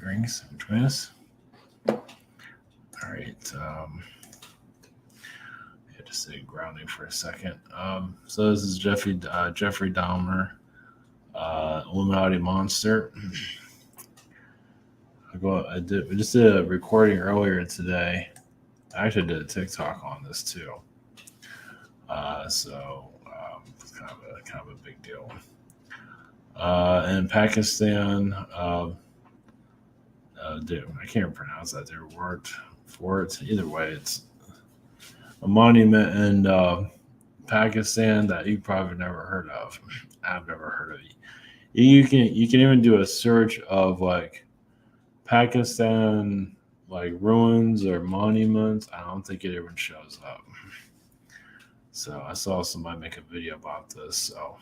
rings between us. All right. Just say grounding for a second. So this is Jeffrey Dahmer, Illuminati monster. We just did a recording earlier today. I actually did a TikTok on this too. It's kind of a big deal. In Pakistan, I can't pronounce that their word for it. Either way, it's a monument in Pakistan that you probably never heard of. I've never heard of it. You can even do a search of like Pakistan like ruins or monuments. I don't think it even shows up. So I saw somebody make a video about this. So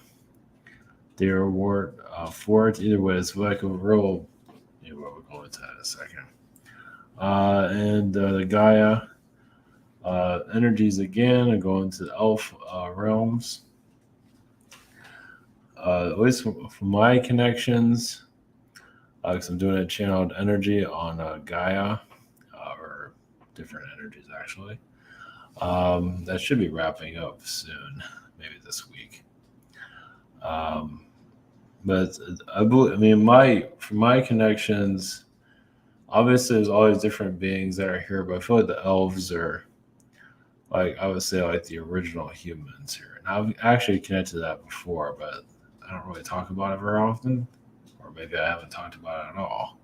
Derawar fort. Either way, it's like a real. Anyway, we'll go into that in a second. And the Gaia energies again are going to the elf realms. At least from my connections, because I'm doing a channeled energy on Gaia, or different energies actually. That should be wrapping up soon, maybe this week. But from my connections, obviously there's always different beings that are here, but I feel like the elves are, like I would say, like the original humans here. And I've actually connected to that before, but I don't really talk about it very often, or maybe I haven't talked about it at all.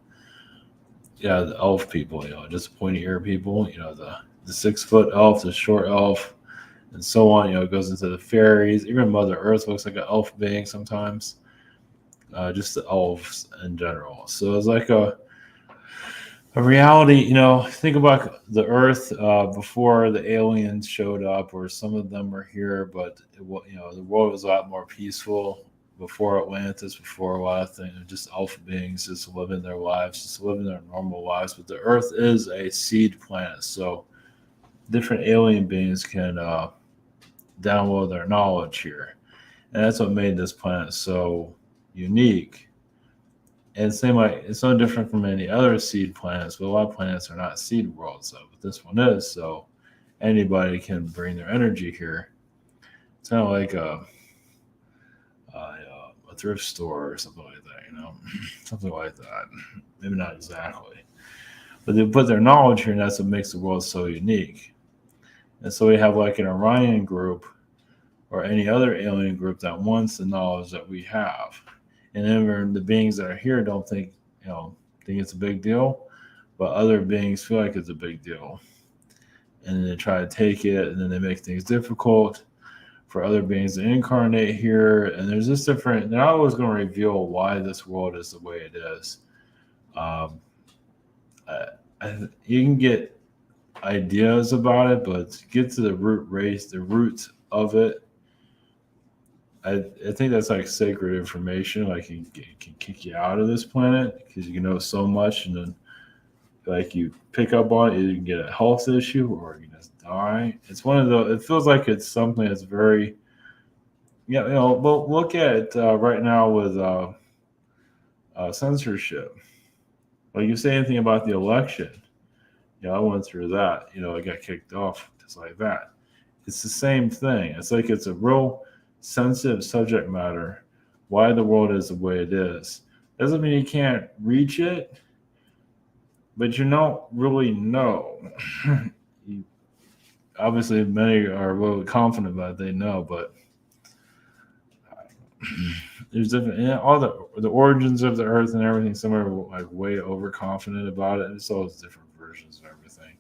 Yeah, the elf people, just pointy ear people, the 6-foot elf, the short elf, and so on. It goes into the fairies. Even Mother Earth looks like an elf being sometimes. Just the elves in general. So it's like a reality. Think about the Earth before the aliens showed up, or some of them were here, but the world was a lot more peaceful before Atlantis, before a lot of things. Just elf beings just living their lives, just living their normal lives. But the Earth is a seed planet, so different alien beings can download their knowledge here, and that's what made this planet so unique. And same like it's no different from any other seed planets, but a lot of planets are not seed worlds, but this one is. So anybody can bring their energy here. It's kind of like a thrift store or something like that, something like that. Maybe not exactly, but they put their knowledge here, and that's what makes the world so unique. And so we have like an Orion group or any other alien group that wants the knowledge that we have. And then the beings that are here don't think it's a big deal, but other beings feel like it's a big deal. And then they try to take it, and then they make things difficult for other beings to incarnate here. And there's this different, they're not always going to reveal why this world is the way it is. You can get ideas about it, but to get to the roots of it, I think that's like sacred information. Like it can kick you out of this planet because you know so much, and then like you pick up on it, you can get a health issue or you just die. It's one of those. It feels like it's something that's very, But look at right now with censorship. Like you say anything about the election, I went through that. I got kicked off just like that. It's the same thing. It's like it's a real sensitive subject matter, why the world is the way it is. Doesn't mean you can't reach it, but you don't really know. Obviously, many are really confident that they know, but there's different, all the origins of the Earth and everything. Some are like way overconfident about it. It's always different versions of everything.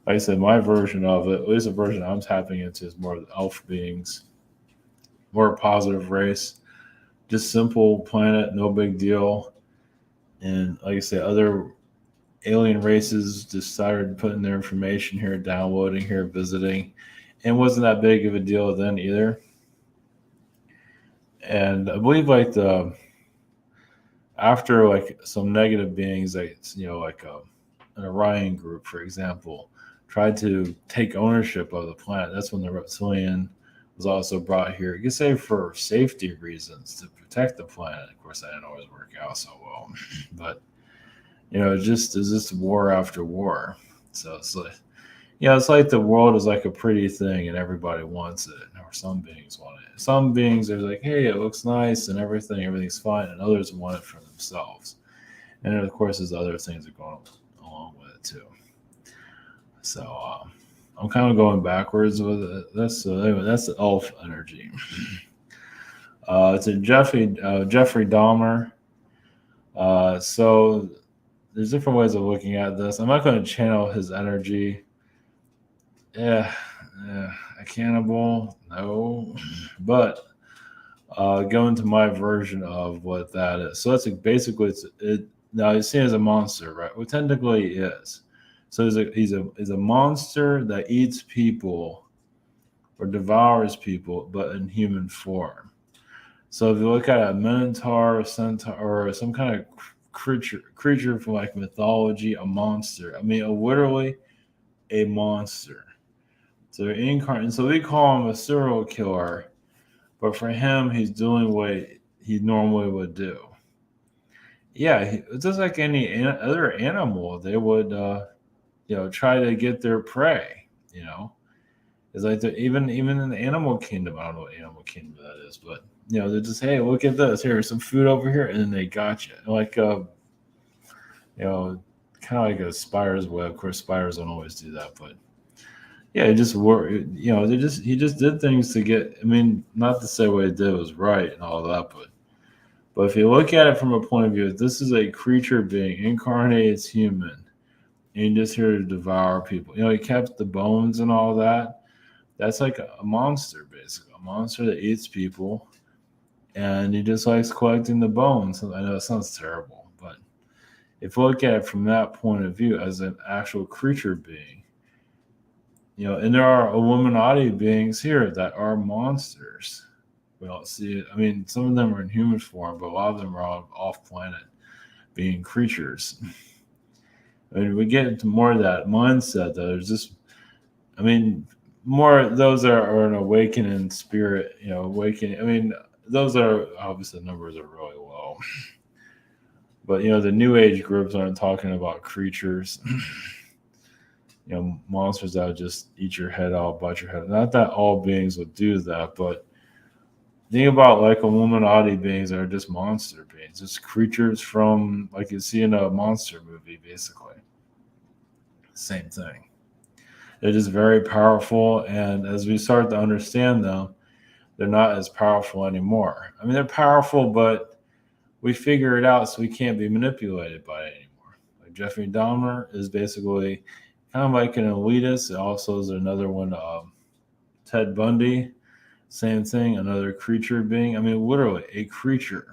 Like I said, my version of it, at least the version I'm tapping into, is more of the elf beings. More positive race, just simple planet, no big deal. And like I say, other alien races just started putting their information here, downloading here, visiting, and wasn't that big of a deal then either. And I believe like after like some negative beings, like an Orion group, for example, tried to take ownership of the planet. That's when the reptilian was also brought here. You could say for safety reasons to protect the planet. Of course, that didn't always work out so well. But it's just war after war. So it's like, it's like the world is like a pretty thing and everybody wants it, or some beings want it. Some beings are like, hey, it looks nice and everything's fine, and others want it for themselves. And of course, there's other things that go along with it too. So I'm kind of going backwards with this. So anyway, that's the elf energy. It's a Jeffrey Dahmer. So there's different ways of looking at this. I'm not going to channel his energy. Yeah, a cannibal, no. But going to my version of what that is. So that's basically now he's seen as a monster, right? Well, technically he is. So he's a monster that eats people or devours people, but in human form. So if you look at a minotaur, a centaur, or some kind of creature from like mythology, a monster. I mean, literally a monster. So they're incarnate. So we call him a serial killer, but for him, he's doing what he normally would do. Yeah, it's just like any other animal. They would, try to get their prey. It's like even in the animal kingdom. I don't know what animal kingdom that is, but they're just, hey, look at this. Here's some food over here, and then they got you. Like kind of like a spider's web. Of course, spiders don't always do that, but yeah, it just worked. He just did things to get. I mean, not to say what he did was right and all that, but if you look at it from a point of view, this is a creature being incarnated as human, and he's just here to devour people. He kept the bones and all that. That's like a monster, basically, a monster that eats people, and he just likes collecting the bones. I know it sounds terrible, but if you look at it from that point of view as an actual creature being, and there are Illuminati beings here that are monsters. We don't see it. I mean, some of them are in human form, but a lot of them are off planet being creatures. I mean, we get into more of that mindset, though. There's just, I mean, more those are an awakening spirit, awakening. I mean, those are obviously the numbers are really low. But, the new age groups aren't talking about creatures. Monsters that would just eat your head out, bite your head. Not that all beings would do that, but think about like Illuminati beings that are just monster beings, just creatures from like you see in a monster movie, basically. Same thing. They're just very powerful, and as we start to understand them, they're not as powerful anymore. I mean, they're powerful, but we figure it out, so we can't be manipulated by it anymore. Like Jeffrey Dahmer is basically kind of like an elitist. Also, is another one, Ted Bundy, same thing, another creature being. I mean, literally a creature.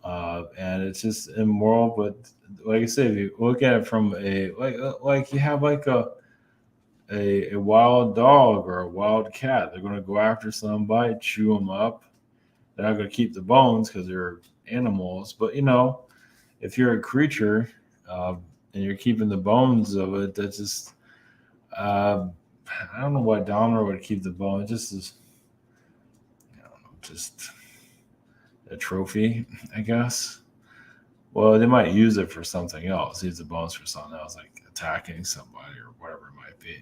And it's just immoral, but like I say, if you look at it from like you have like a wild dog or a wild cat, they're going to go after somebody, chew them up. They're not going to keep the bones because they're animals. But if you're a creature and you're keeping the bones of it, that's just I don't know why Dahmer would keep the bone. It just is, I don't know, just a trophy, I guess. Well, they might use it for something else. Use the bones for something else, like attacking somebody or whatever it might be.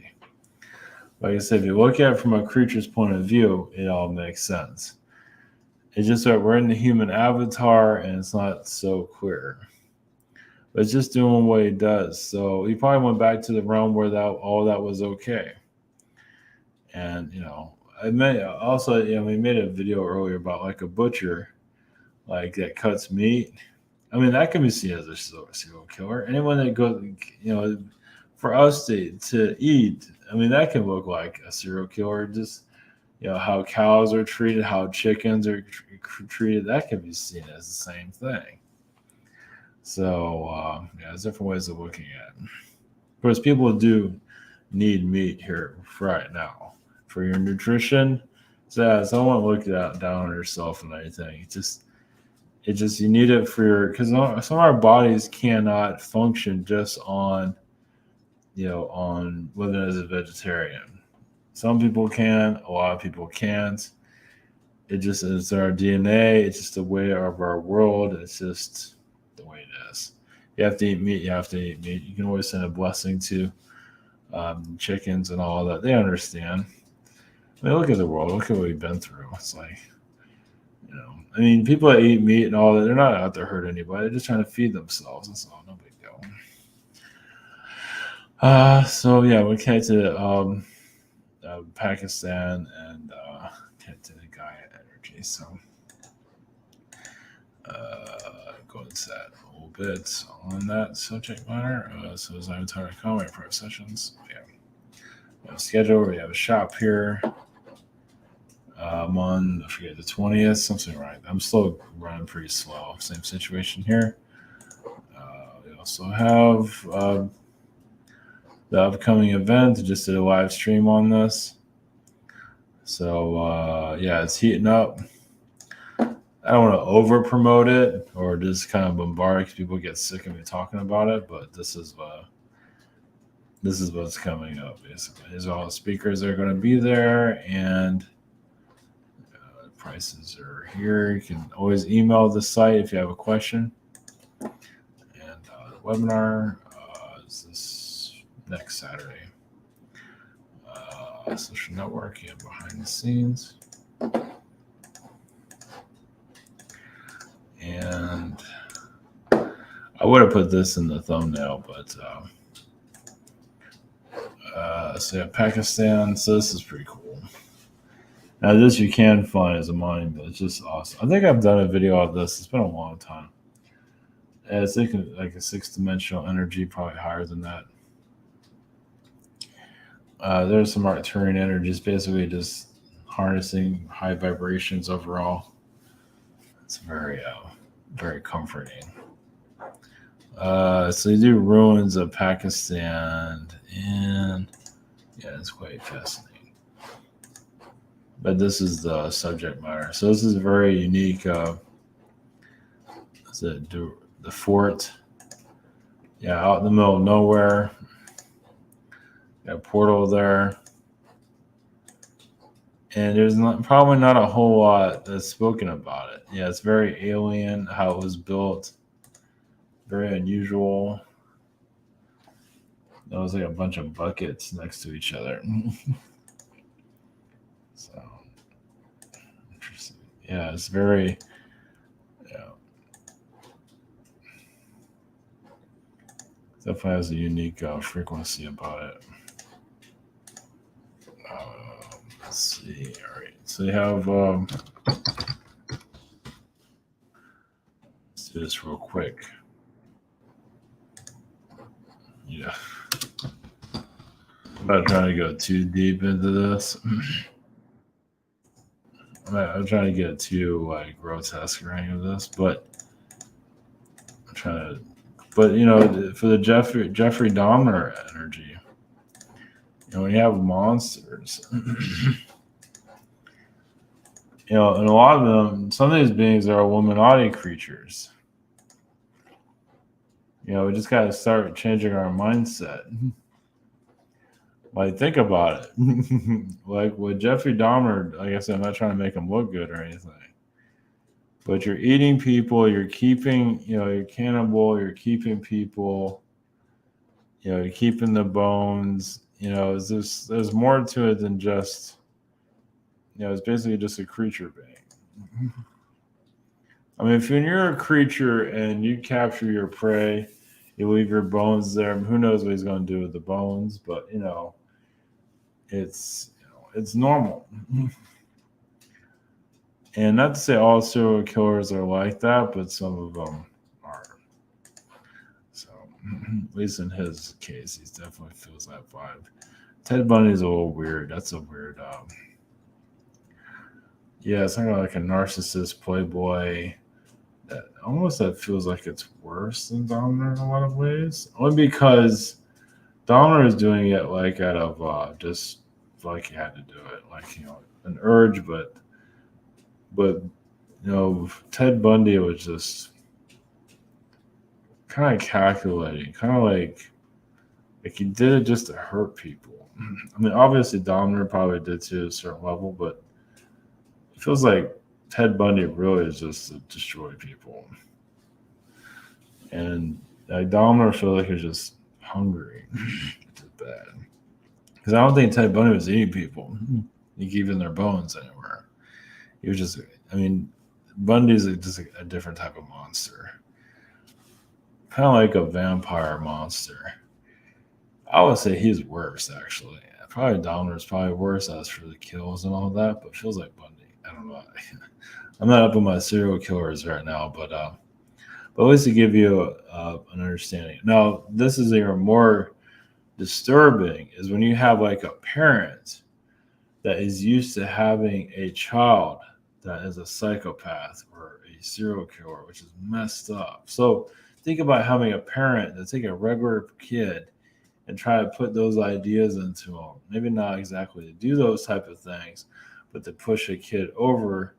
Like I said, if you look at it from a creature's point of view, it all makes sense. It's just that we're in the human avatar and it's not so clear. But it's just doing what he does. So he probably went back to the realm where all that was okay. And, we made a video earlier about like a butcher, like that cuts meat. I mean, that can be seen as a serial killer. Anyone that goes, for us to eat, I mean, that can look like a serial killer. Just, how cows are treated, how chickens are treated, that can be seen as the same thing. So, there's different ways of looking at it. Of course, people do need meat here right now for your nutrition. So, I won't look down on yourself and anything. It just you need it for because some of our bodies cannot function just on living as a vegetarian. Some people can, a lot of people can't. It just is our DNA. It's just the way of our world. It's just the way it is. you have to eat meat. You have to eat meat. You can always send a blessing to chickens and all that. They understand. I mean, look at the world. Look at what we've been through. It's like, I mean, people that eat meat and all that, they're not out to hurt anybody. They're just trying to feed themselves. That's all. No big deal. So yeah, we came to Pakistan and came to the Gaia energy. So go into that a little bit on that subject matter. So as I'm talking about private sessions, we have a schedule. We have a shop here. On, I forget, the 20th, something right. I'm still running pretty slow. Same situation here. We also have the upcoming event. Just did a live stream on this. So, yeah, it's heating up. I don't want to over promote it or just kind of bombard because people get sick of me talking about it, but this is what's coming up, basically. These are all the speakers that are going to be there, and prices are here. You can always email the site if you have a question. And the webinar is this next Saturday. Social networking and behind the scenes. And I would have put this in the thumbnail, but so yeah, Pakistan. So this is pretty cool. Now this you can find as a monument. It's just awesome. I think I've done a video of this. It's been a long time. It's like a 6-dimensional energy, probably higher than that. There's some Arcturian energies, basically just harnessing high vibrations overall. It's very, very comforting. So you do ruins of Pakistan, and yeah, it's quite fascinating. But this is the subject matter. So this is very unique. The fort, yeah, out in the middle of nowhere. Got a portal there. And there's probably not a whole lot that's spoken about it. Yeah, it's very alien how it was built. Very unusual. That was like a bunch of buckets next to each other. So interesting. Yeah, it's very, definitely has a unique frequency about it. Let's see. All right. So you have, let's do this real quick. Yeah. I'm not trying to go too deep into this. I'm trying to get too grotesque or any of this, but I'm trying to. But for the Jeffrey Dahmer energy, when you have monsters, and a lot of them, some of these beings are Illuminati creatures. We just got to start changing our mindset. Like, think about it. Like with Jeffrey Dahmer, like I said, I'm not trying to make him look good or anything. But you're eating people, you're keeping, you're cannibal, you're keeping people, you're keeping the bones. There's more to it than just, it's basically just a creature being. I mean, if you're a creature and you capture your prey, you leave your bones there. Who knows what he's going to do with the bones? But it's normal. And not to say all serial killers are like that, but some of them are. So at least in his case, he definitely feels that vibe. Ted Bundy's a little weird. That's a weird. Yeah, it's kind of like a narcissist playboy. That feels like it's worse than Dahmer in a lot of ways. Only because Dahmer is doing it like out of just like he had to do it, like an urge, but Ted Bundy was just kind of calculating, kind of like he did it just to hurt people. I mean, obviously Dahmer probably did to a certain level, but it feels like Ted Bundy really is just to destroy people. And Like Dahmer feels like he's just hungry, which is bad. Because I don't think Ted Bundy was eating people. He giving their bones anywhere. He was just, I mean, Bundy's just a different type of monster. Kind of like a vampire monster. I would say he's worse, actually. Probably Dahmer's probably worse as for the kills and all that, but feels like Bundy. I don't know. I'm not up on my serial killers right now, but at least to give you an understanding. Now, this is even more disturbing is when you have like a parent that is used to having a child that is a psychopath or a serial killer, which is messed up. So think about having a parent that take a regular kid and try to put those ideas into them. Maybe not exactly to do those type of things, but to push a kid overboard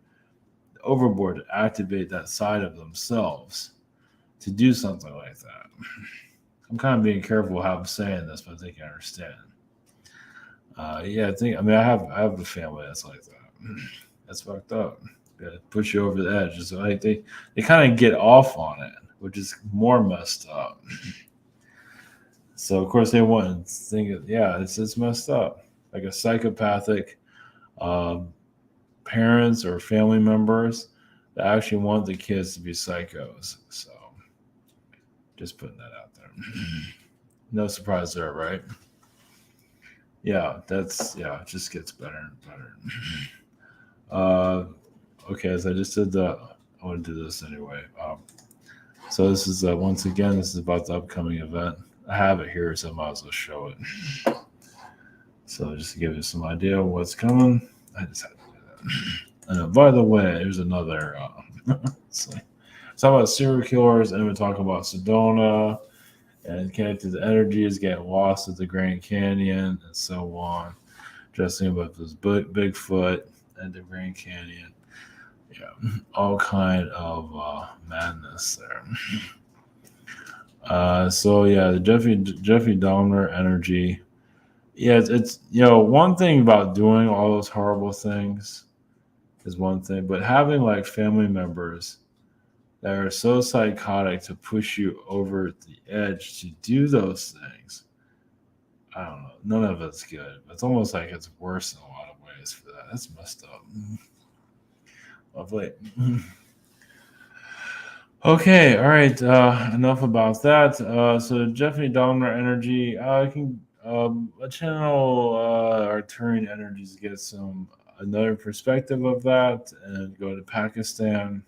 to activate that side of themselves to do something like that. I'm kind of being careful how I'm saying this, but I think I understand. Yeah, I have a family that's like that. That's fucked up. Yeah, push you over the edge. It's like they kind of get off on it, which is more messed up. So of course they want to think, yeah, it's messed up. Like a psychopathic parents or family members that actually want the kids to be psychos. So just putting that out there. No surprise there, right? Yeah, it just gets better and better. Okay, as I just did I want to do this anyway. So this is once again, this is about the upcoming event. I have it here, so I might as well show it. So just to give you some idea of what's coming, I just had to do that. And by the way, there's another. It's about serial killers, and we're talking about Sedona and connected to energies getting lost at the Grand Canyon and so on. Dressing up with this Bigfoot at the Grand Canyon. Yeah, all kind of madness there. So yeah, the Jeffrey Dahmer energy. Yeah, it's one thing about doing all those horrible things is one thing, but having like family members that are so psychotic to push you over the edge to do those things, I don't know. None of it's good. It's almost like it's worse in a lot of ways for that. That's messed up. Lovely. Okay, all right. Enough about that. So Jeffrey Dahmer energy. I can channel Arcturian energies to get another perspective of that, and go to Pakistan,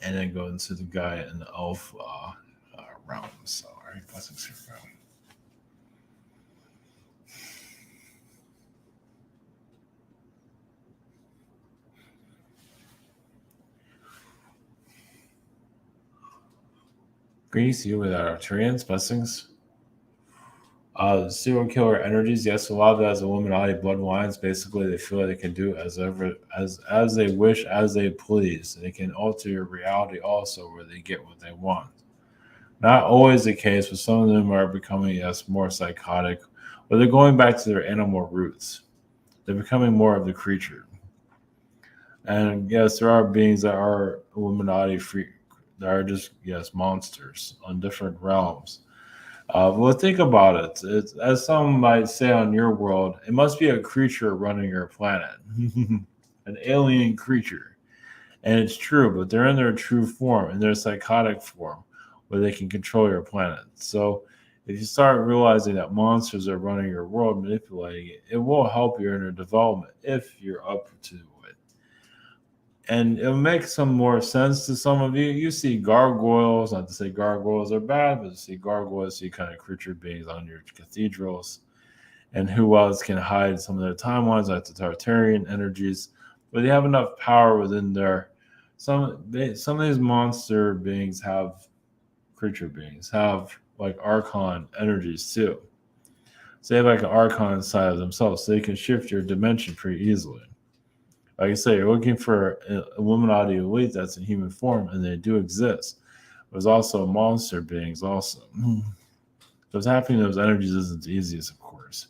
and then go into the Gaia and the Elf realm. So, all right, blessings here. Greece, you with Arcturians, blessings. Serial killer energies, yes, a lot of that is Illuminati bloodlines. Basically, they feel like they can do as they wish, as they please. They can alter your reality also, where they get what they want. Not always the case, but some of them are becoming, yes, more psychotic, but they're going back to their animal roots. They're becoming more of the creature. And yes, there are beings that are Illuminati free, that are just, yes, monsters on different realms. Well, think about it. It's, as some might say on your world, it must be a creature running your planet, an alien creature. And it's true, but they're in their true form, in their psychotic form, where they can control your planet. So if you start realizing that monsters are running your world, manipulating it, it will help your inner development if you're up to it. And it'll make some more sense to some of you. You see gargoyles, not to say gargoyles are bad, but you see gargoyles, see kind of creature beings on your cathedrals. And who else can hide some of their timelines, like the Tartarian energies, but they have enough power within their. Some of these monster beings have creature beings, have like archon energies too. So they have like an archon inside of themselves, so they can shift your dimension pretty easily. Like I say, you're looking for an Illuminati elite that's in human form, and they do exist. There's also monster beings also. So tapping those energies isn't the easiest, of course.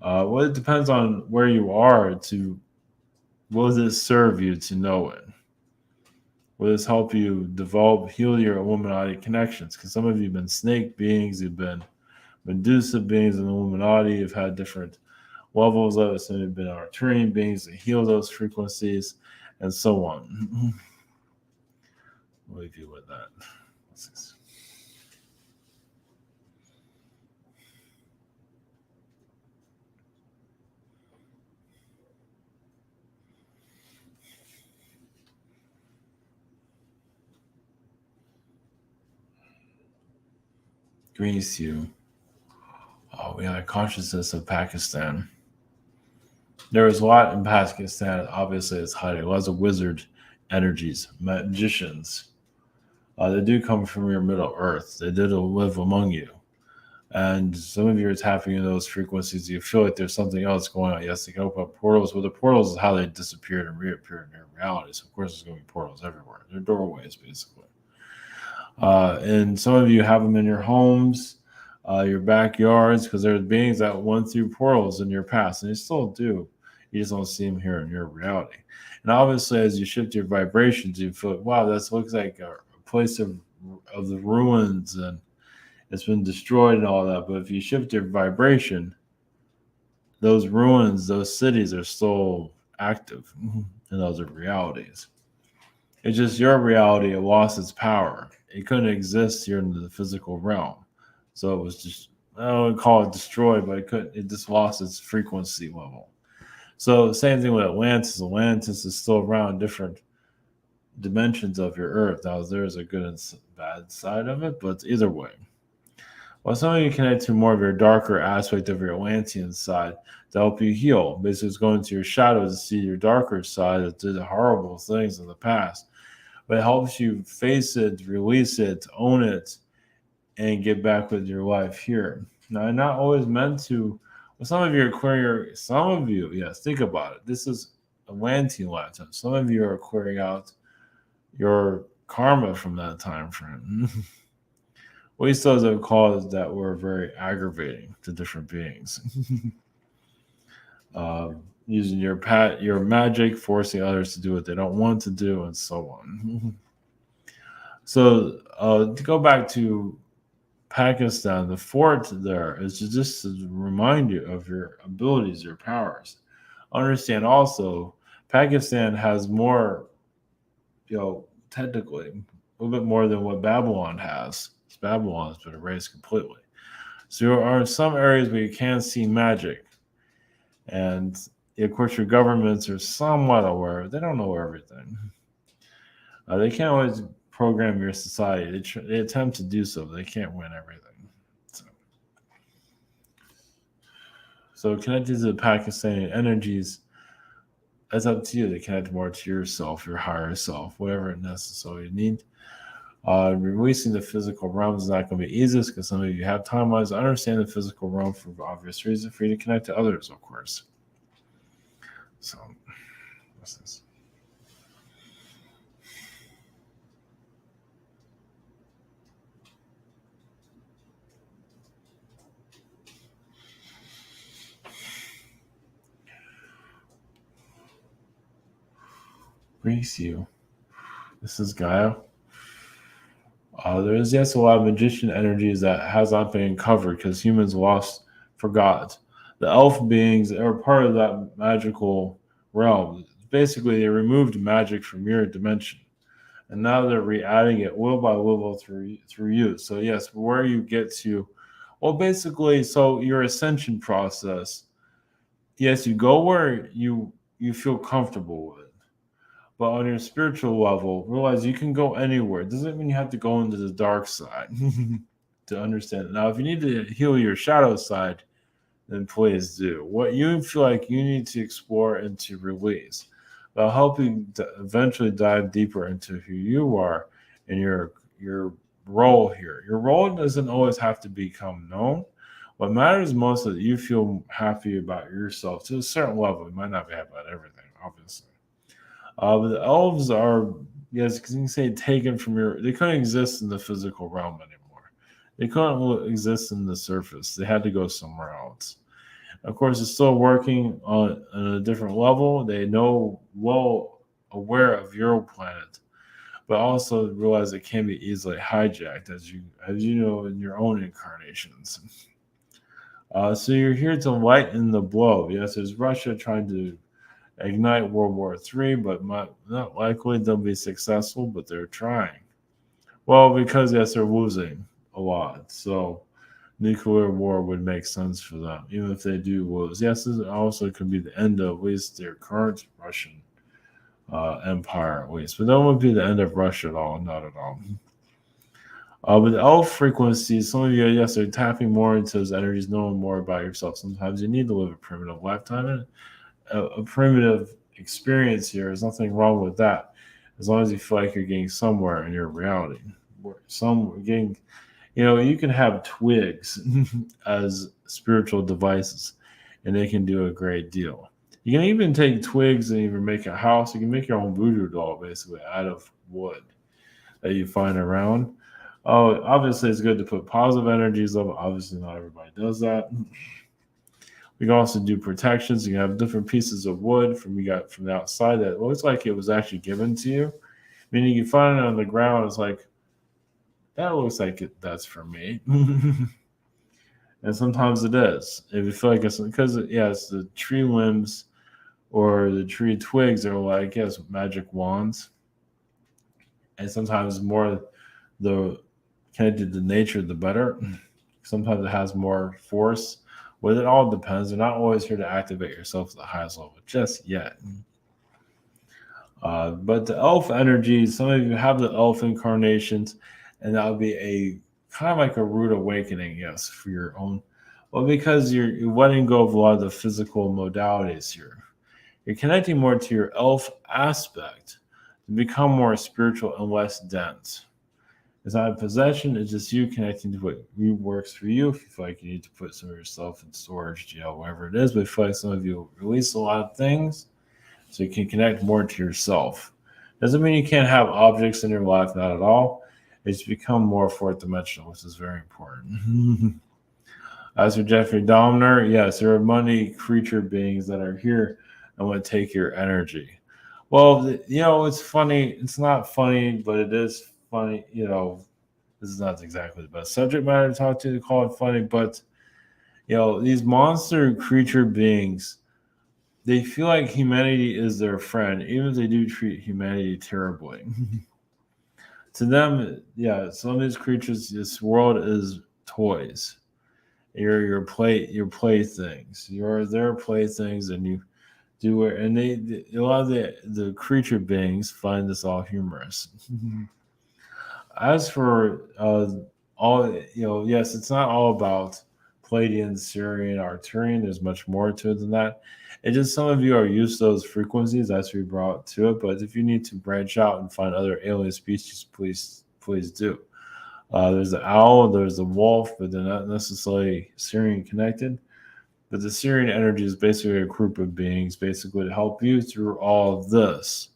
Well, it depends on where you are will this serve you to know it? Will this help you heal your Illuminati connections? Because some of you have been snake beings, you've been Medusa beings in the Illuminati, you've had different levels of it. Some of you have been Arcturian beings that heal those frequencies, and so on. We'll leave you with that. Grease you. Oh, we had a consciousness of Pakistan. There is a lot in Pakistan. Obviously, it's hiding. Lots of wizard energies, magicians. They do come from your Middle Earth. They did live among you. And some of you are tapping into those frequencies. You feel like there's something else going on. Yes, they can open up portals. Well, the portals is how they disappeared and reappeared in their realities. Of course, there's going to be portals everywhere. They're doorways, basically. And some of you have them in your homes, your backyards, because there's beings that went through portals in your past, and they still do. You just don't see them here in your reality. And obviously, as you shift your vibrations, you feel, wow, that looks like a place of the ruins, and it's been destroyed and all that. But if you shift your vibration, those ruins, those cities are still active, and those are realities. It's just your reality, it lost its power. It couldn't exist here in the physical realm. So it was just, I don't want to call it destroyed, but it just lost its frequency level. So same thing with Atlantis. Atlantis is still around different dimensions of your Earth. Now there's a good and bad side of it, but either way. Well, some of you connect to more of your darker aspect of your Atlantean side to help you heal. Basically, it's going to your shadow to see your darker side that did horrible things in the past. But it helps you face it, release it, own it, and get back with your life here. Now, I'm not always meant to. Well, some of you are clearing. Some of you, yes, think about it. This is Atlantean lifetime. Some of you are clearing out your karma from that time frame. At least those have caused that were very aggravating to different beings. Using your magic, forcing others to do what they don't want to do, and so on. So to go back to Pakistan, the fort there is just to remind you of your abilities, your powers. Understand also, Pakistan has more, technically, a little bit more than what Babylon has. Babylon has been erased completely. So there are some areas where you can see magic. And of course, your governments are somewhat aware. They don't know everything. They can't always program your society. They attempt to do so, but they can't win everything. So connected to the Pakistani energies, that's up to you to connect more to yourself, your higher self, whatever necessary you need. Releasing the physical realm is not going to be easy because some of you have timelines. I understand the physical realm for obvious reasons for you to connect to others, of course. So, what's this? Grease you. This is Gaia. There is, yes, a lot of magician energies that has not been covered because humans forgot. The elf beings are part of that magical realm. Basically, they removed magic from your dimension, and now they're re-adding it little by little through you. So yes, where you get to, well, basically, so your ascension process. Yes, you go where you feel comfortable with. But on your spiritual level, realize you can go anywhere. It doesn't mean you have to go into the dark side to understand it. Now, if you need to heal your shadow side, then please do. What you feel like you need to explore and to release. That'll help you eventually dive deeper into who you are and your role here. Your role doesn't always have to become known. What matters most is that you feel happy about yourself to a certain level. You might not be happy about everything, obviously. But the elves are, yes, because you can say taken from they couldn't exist in the physical realm anymore. They couldn't exist in the surface. They had to go somewhere else. Of course, it's still working on a different level. They know well aware of your planet. but also realize it can be easily hijacked, as you know in your own incarnations. So you're here to lighten the blow. Yes, there's Russia trying to ignite World War III, but not likely they'll be successful, but they're trying. Well, because yes, they're losing a lot. So nuclear war would make sense for them, even if they do lose. Yes, this also could be the end of at least their current Russian empire, at least. But that wouldn't be the end of Russia at all, not at all. With elf frequencies, some of you, yes, are tapping more into those energies, knowing more about yourself. Sometimes you need to live a primitive lifetime, and a primitive experience here. There's nothing wrong with that, as long as you feel like you're getting somewhere in your reality. You can have twigs as spiritual devices, and they can do a great deal. You can even take twigs and even make a house. You can make your own voodoo doll, basically, out of wood that you find around. Oh, obviously, it's good to put positive energies up. Obviously, not everybody does that. We can also do protections. You can have different pieces of wood from the outside that looks like it was actually given to you. Meaning you find it on the ground, it's like, that looks like that's for me. And sometimes it is. If you feel like it's because, it's the tree limbs or the tree twigs are like, yes, magic wands. And sometimes more the connected to nature, the better. Sometimes it has more force. Well, it all depends. They're not always here to activate yourself at the highest level just yet. But the elf energy, some of you have the elf incarnations, and that would be a kind of like a rude awakening, yes, for your own. Well, because you're letting go of a lot of the physical modalities here. You're connecting more to your elf aspect to become more spiritual and less dense. It's not a possession, it's just you connecting to what works for you. If you feel like you need to put some of yourself in storage, jail, whatever it is, but I feel like some of you release a lot of things so you can connect more to yourself. Doesn't mean you can't have objects in your life, not at all. It's become more fourth dimensional, which is very important. As for Jeffrey Dahmer, yes, there are money creature beings that are here and want to take your energy. Well, it's funny. It's not funny, but it is funny. This is not exactly the best subject matter to talk to call it funny, but these monster creature beings, they feel like humanity is their friend, even if they do treat humanity terribly. To them, some of these creatures, this world is toys. Your playthings. You're their playthings, and you do it. And a lot of the creature beings find this all humorous. As for all, yes, it's not all about Palladian, Syrian, Arcturian. There's much more to it than that. It's just some of you are used to those frequencies. That's what we brought to it. But if you need to branch out and find other alien species, please do. There's the owl, there's the wolf, but they're not necessarily Syrian connected. But the Syrian energy is basically a group of beings, basically to help you through all of this.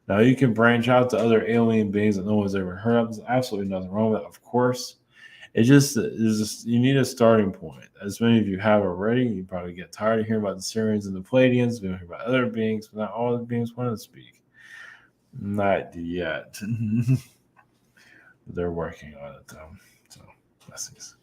Now you can branch out to other alien beings that no one's ever heard of. There's absolutely nothing wrong with that, of course. It's just you need a starting point. As many of you have already, you probably get tired of hearing about the Syrians and the Palladians. We don't hear about other beings, but not all the beings want to speak. Not yet. They're working on it, though. So, blessings.